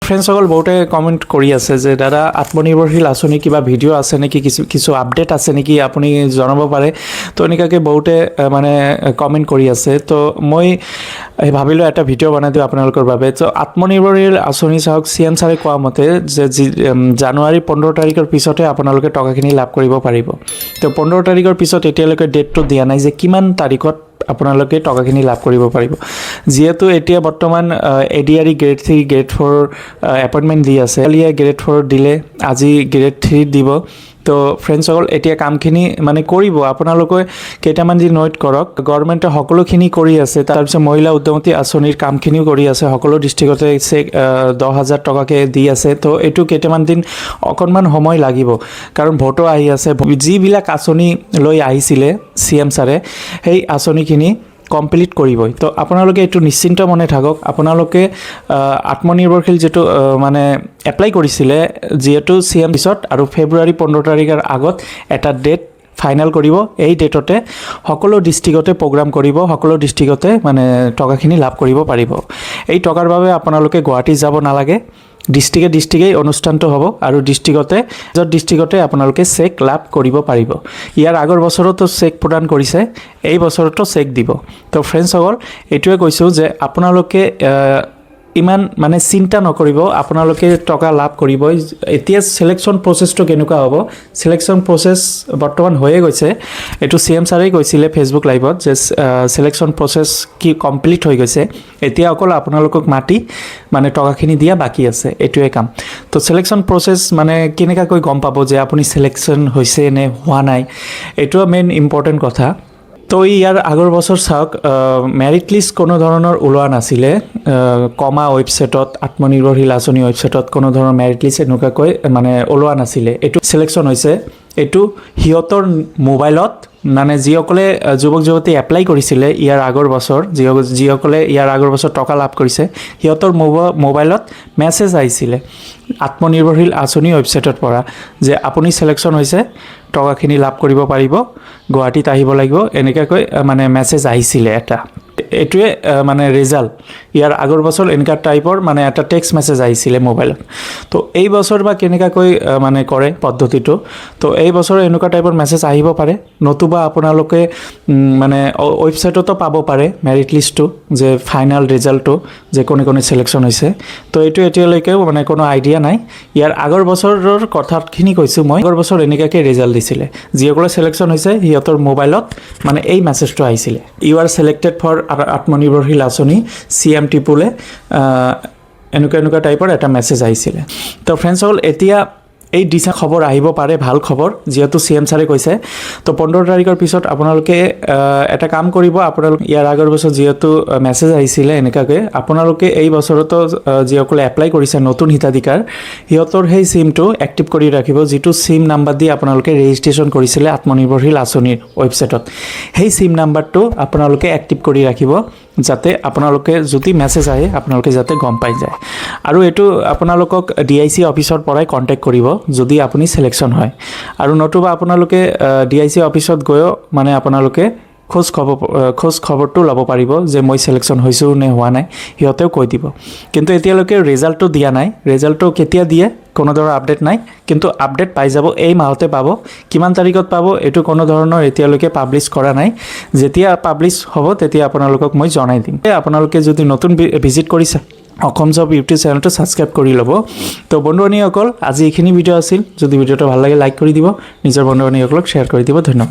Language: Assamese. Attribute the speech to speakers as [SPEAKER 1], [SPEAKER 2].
[SPEAKER 1] ফ্ৰেণ্ডসকল বহুতে কমেণ্ট কৰি আছে যে দাদা আত্মনিৰ্ভৰশীল আঁচনি কিবা ভিডিঅ' আছে নেকি, কিছু আপডেট আছে নেকি, আপুনি জনাব পাৰে। তো এনেকুৱাকৈ বহুতে মানে কমেণ্ট কৰি আছে। তো মই ভাবিলোঁ এটা ভিডিঅ' বনাই দিওঁ আপোনালোকৰ বাবে। তো আত্মনিৰ্ভৰশীল আঁচনি চাওক, CM ছাৰে কোৱা মতে যে জানুৱাৰী 15 তাৰিখৰ পিছতহে আপোনালোকে টকাখিনি লাভ কৰিব পাৰিব। তো 15 তাৰিখৰ পিছত এতিয়ালৈকে ডেটটো দিয়া নাই যে কিমান তাৰিখত আপোনালোকে টকাখিনি লাভ কৰিব পাৰিব। যিহেতু এতিয়া বৰ্তমান ADRE গ্ৰেড 3 গ্ৰেড 4 এপইণ্টমেণ্ট দি আছে। কালিয়ে গ্ৰেড 4 দিলে, আজি গ্ৰেড 3 দিব। তো ফ্ৰেণ্ডসকল এতিয়া কামখিনি মানে কৰিব, আপোনালোকে কেইটামান দিন ৱেইট কৰক। গভৰ্ণমেণ্টে সকলোখিনি কৰি আছে। তাৰপিছত মহিলা উদ্যমতী আঁচনিৰ কামখিনিও কৰি আছে, সকলো ডিষ্ট্ৰিক্টতে 10,000 টকাকৈ দি আছে। তো এইটো কেইটামান দিন অকণমান সময় লাগিব, কাৰণ ভোটো আহি আছে। যিবিলাক আঁচনি লৈ আহিছিলে CM ছাৰে, সেই আঁচনিখিনি কমপ্লিট কৰিবই। তো আপোনালোকে এইটো নিশ্চিন্ত মনে থাকক। আপোনালোকে আত্মনিৰ্ভৰশীল যিটো মানে এপ্লাই কৰিছিলে, যিহেতু CM পিছত আৰু ফেব্ৰুৱাৰী 15 তাৰিখৰ আগত এটা ডেট ফাইনেল কৰিব। এই ডেটতে সকলো ডিষ্ট্ৰিক্টতে প্ৰগ্ৰাম কৰিব, সকলো ডিষ্ট্ৰিক্টতে মানে টকাখিনি লাভ কৰিব পাৰিব। এই টকাৰ বাবে আপোনালোকে গুৱাহাটী যাব নালাগে, ডিষ্ট্ৰিক্টে অনুষ্ঠানটো হ'ব আৰু ডিষ্ট্ৰিক্টতে আপোনালোকে চেক লাভ কৰিব পাৰিব। ইয়াৰ আগৰ বছৰতো চেক প্ৰদান কৰিছে, এই বছৰতো চেক দিব। তো ফ্ৰেণ্ডসকল এইটোৱে কৈছোঁ যে আপোনালোকে ইমান মানে চিন্তা নকৰিব, আপোনালোকে টকা লাভ কৰিবই। এতিয়া চিলেকশ্যন প্ৰচেছটো কেনেকুৱা হ'ব, চিলেকশ্যন প্ৰচেছ বৰ্তমান হৈয়ে গৈছে। এইটো CM ছাৰেই কৈছিলে ফেচবুক লাইভত যে চিলেকশ্যন প্ৰচেছ কি কমপ্লিট হৈ গৈছে। এতিয়া অকল আপোনালোকক মাতি মানে টকাখিনি দিয়া বাকী আছে, এইটোৱে কাম। তো চিলেকশ্যন প্ৰচেছ মানে কেনেকুৱাকৈ গম পাব যে আপুনি চিলেকশ্যন হৈছে নে হোৱা নাই, এইটোও মেইন ইম্পৰ্টেণ্ট কথা। তো ইয়াৰ আগৰ বছৰ চাওক, মেৰিট লিষ্ট কোনো ধৰণৰ ওলোৱা নাছিলে। কমা ৱেবছাইটত, আত্মনিৰ্ভৰশীল আঁচনি ৱেবছাইটত কোনো ধৰণৰ মেৰিট লিষ্ট এনেকুৱাকৈ মানে ওলোৱা নাছিলে। এইটো চিলেকশ্যন হৈছে, এইটো সিহঁতৰ মোবাইলত মানে যিসকলে যুৱক যুৱতী এপ্লাই কৰিছিলে ইয়াৰ আগৰ বছৰ, যিসকলে ইয়াৰ আগৰ বছৰ টকা লাভ কৰিছে, সিহঁতৰ মোবাইলত মেছেজ আহিছিলে আত্মনিৰ্ভৰশীল আঁচনি ৱেবছাইটৰ পৰা যে আপুনি চিলেকশ্যন হৈছে, টকাখিনি লাভ কৰিব পাৰিব, গুৱাহাটীত আহিব লাগিব, এনেকুৱাকৈ মানে মেছেজ আহিছিলে এটা। এইটোৱে মানে ৰিজাল্ট। ইয়াৰ আগৰ বছৰ এনেকুৱা টাইপৰ মানে এটা টেক্সট মেছেজ আহিছিলে মোবাইলত। তো এই বছৰ বা কেনেকুৱাকৈ মানে কৰে পদ্ধতিটো, তো এই বছৰ এনেকুৱা টাইপৰ মেছেজ আহিব পাৰে, নতুবা আপোনালোকে মানে ৱেবছাইটতো পাব পাৰে মেৰিট লিষ্টটো, যে ফাইনেল ৰিজাল্টটো যে কোনে চিলেকশ্যন হৈছে। তো এইটো এতিয়ালৈকেও মানে কোনো আইডিয়া নাই। ইয়াৰ আগৰ বছৰৰ কথাখিনি কৈছোঁ মই। আগৰ বছৰ এনেকুৱাকৈ ৰিজাল্ট দিছিলে, যিসকলে চিলেকশ্যন হৈছে সিহঁতৰ মোবাইলত মানে এই মেছেজটো আহিছিলে, ইউ আৰ ছিলেক্টেড ফৰ আত্মনিৰ্ভৰশীল আঁচনি CM টিপুলে, এনেকুৱা টাইপৰ এটা মেছেজ আহিছিলে। তো ফ্ৰেণ্ডসকল এতিয়া এই খবৰ আহিব পাৰে, ভাল খবৰ, যিহেতু CM ছাৰে কৈছে। তো 15 তাৰিখৰ পিছত আপোনালোকে এটা কাম কৰিব, আপোনালোকে ইয়াৰ আগৰ বছৰ যিহেতু মেছেজ আহিছিলে এনেকুৱাকৈ, আপোনালোকে এই বছৰতো যিসকলে এপ্লাই কৰিছে নতুন হিতাধিকাৰ, সিহঁতৰ সেই চিমটো এক্টিভ কৰি ৰাখিব, যিটো চিম নাম্বাৰ দি আপোনালোকে ৰেজিষ্ট্ৰেশ্যন কৰিছিলে আত্মনিৰ্ভৰশীল আঁচনিৰ ৱেবছাইটত। সেই চিম নাম্বাৰটো আপোনালোকে এক্টিভ কৰি ৰাখিব, যাতে আপোনালোকে যদি মেছেজ আহে আপোনালোকে যাতে গম পাই যায়। আৰু এইটো আপোনালোকক DIC অফিচৰ পৰাই কণ্টেক্ট কৰিব যদি আপুনি চিলেকশ্যন হয়, আৰু নতুবা আপোনালোকে DIC অফিচত গৈও মানে আপোনালোকে খোজ খবৰটো ল'ব পাৰিব যে মই চিলেকশ্যন হৈছোঁ নে হোৱা নাই, সিহঁতেও কৈ দিব। কিন্তু এতিয়ালৈকে ৰিজাল্টটো দিয়া নাই, ৰিজাল্টটো কেতিয়া দিয়ে কোনো ধৰণৰ আপডেট নাই, কিন্তু আপডেট পাই যাব, এই মাহতে পাব। কিমান তাৰিখত পাব এইটো কোনো ধৰণৰ এতিয়ালৈকে পাব্লিছ কৰা নাই। যেতিয়া পাব্লিছ হ'ব তেতিয়া আপোনালোকক মই জনাই দিম। আপোনালোকে যদি নতুন ভিজিট কৰিছে অসম জব ইউটিউব চেনেলটো ছাবস্ক্ৰাইব কৰি ল'ব। তো বন্ধু বান্ধৱীসকল আজি এইখিনি ভিডিঅ' আছিল। যদি ভিডিঅ'টো ভাল লাগে লাইক কৰি দিব, নিজৰ বন্ধু বান্ধৱীসকলক শ্বেয়াৰ কৰি দিব। ধন্যবাদ।